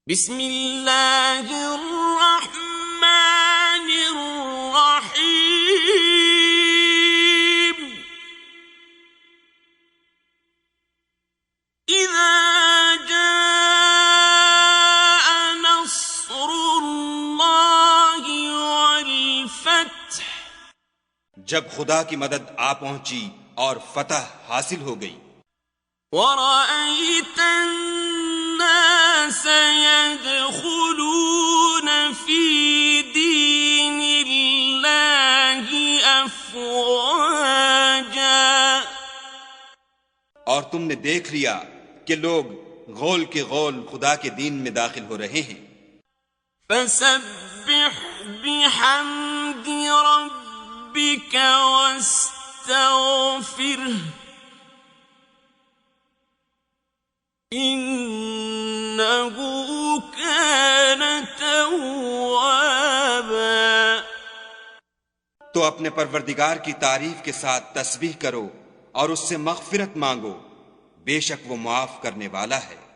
بسم اللہ الرحمن الرحیم اذا جاء نصر اللہ والفتح، جب خدا کی مدد آ پہنچی اور فتح حاصل ہو گئی، وَرَأَيْتَ النَّاسَ يَدْخُلُونَ فِي دِينِ اللَّهِ أَفْوَاجًا، اور تم نے دیکھ لیا کہ لوگ غول کے غول خدا کے دین میں داخل ہو رہے ہیں۔ فَسَبِّحْ بِحَمْدِ رَبِّكَ وَاسْتَغْفِرْهُ انہ کان توابا۔ تو اپنے پروردگار کی تعریف کے ساتھ تسبیح کرو اور اس سے مغفرت مانگو، بے شک وہ معاف کرنے والا ہے۔